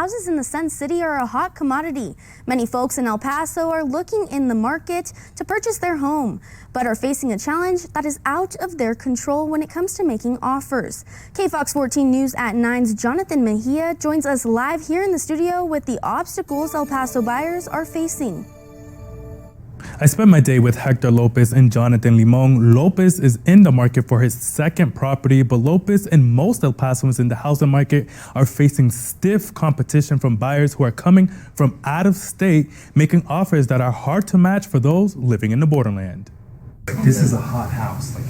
Houses in the Sun City are a hot commodity. Many folks in El Paso are looking in the market to purchase their home, but are facing a challenge that is out of their control when it comes to making offers. KFOX 14 News at 9's Jonathan Mejia joins us live here in the studio with the obstacles El Paso buyers are facing. I spent my day with Hector Lopez and Jonathan Limon. Lopez is in the market for his second property, but Lopez and most El Pasoans in the housing market are facing stiff competition from buyers who are coming from out of state, making offers that are hard to match for those living in the borderland. This is a hot house. Like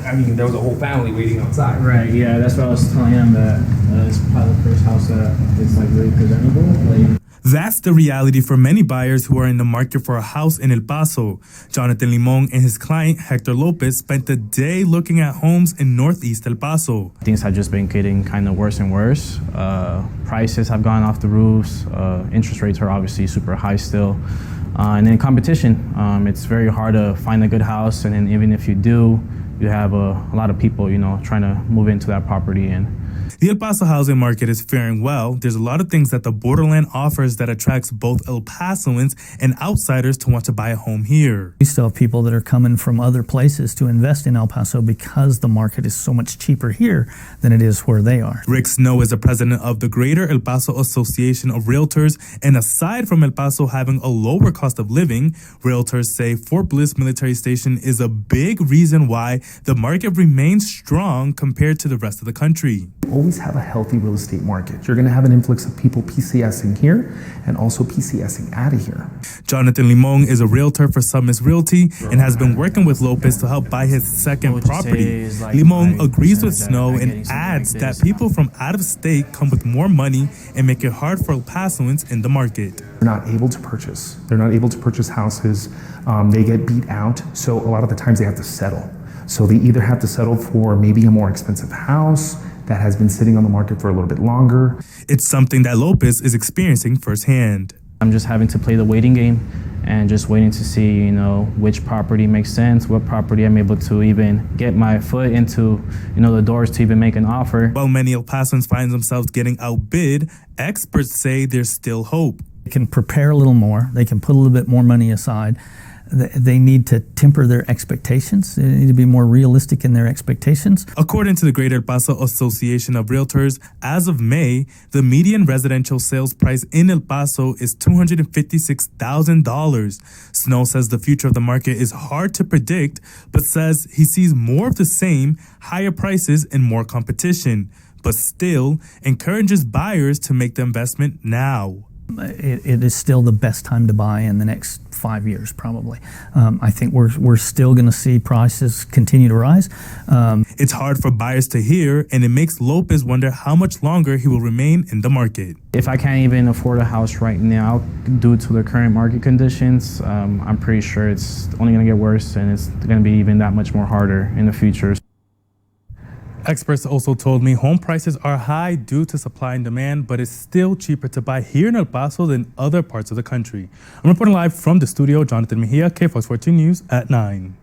I mean, there was a whole family waiting outside. Right. Yeah, that's what I was telling him, that it's probably the first house that is like really presentable. Like, that's the reality for many buyers who are in the market for a house in El Paso. Jonathan Limon and his client, Hector Lopez, spent the day looking at homes in Northeast El Paso. things have just been getting kind of worse and worse. Prices have gone off the roofs. Interest rates are obviously super high still. And then competition. It's very hard to find a good house, and then even if you do, you have a lot of people, trying to move into that property. And the El Paso housing market is faring well. There's a lot of things that the borderland offers that attracts both El Pasoans and outsiders to want to buy a home here. We still have people that are coming from other places to invest in El Paso because the market is so much cheaper here than it is where they are. Rick Snow is the president of the Greater El Paso Association of Realtors, and aside from El Paso having a lower cost of living, realtors say Fort Bliss Military Station is a big reason why the market remains strong compared to the rest of the country. Always have a healthy real estate market. You're going to have an influx of people PCSing here and also PCSing out of here. Jonathan Limon is a realtor for Summit Realty and has been working with Lopez to help buy his second property. Limon agrees with Snow and adds that people from out of state come with more money and make it hard for El Pasoans in the market. They're not able to purchase. They're not able to purchase houses. They get beat out. So a lot of the times they have to settle. So they either have to settle for maybe a more expensive house that has been sitting on the market for a little bit longer. It's something that Lopez is experiencing firsthand. I'm just having to play the waiting game and just waiting to see, which property makes sense, what property I'm able to even get my foot into, the doors to even make an offer. While many El Pasoans find themselves getting outbid, experts say there's still hope. They can prepare a little more. They can put a little bit more money aside. They need to temper their expectations. They need to be more realistic in their expectations. According to the Greater El Paso Association of Realtors, as of May, the median residential sales price in El Paso is $256,000. Snow says the future of the market is hard to predict, but says he sees more of the same, higher prices and more competition, but still encourages buyers to make the investment now. It is still the best time to buy in the next 5 years, probably. I think we're still going to see prices continue to rise. It's hard for buyers to hear, and it makes Lopez wonder how much longer he will remain in the market. If I can't even afford a house right now due to the current market conditions, I'm pretty sure it's only going to get worse, and it's going to be even that much more harder in the future. Experts also told me home prices are high due to supply and demand, but it's still cheaper to buy here in El Paso than other parts of the country. I'm reporting live from the studio, Jonathan Mejia, KFOX 14 News at 9.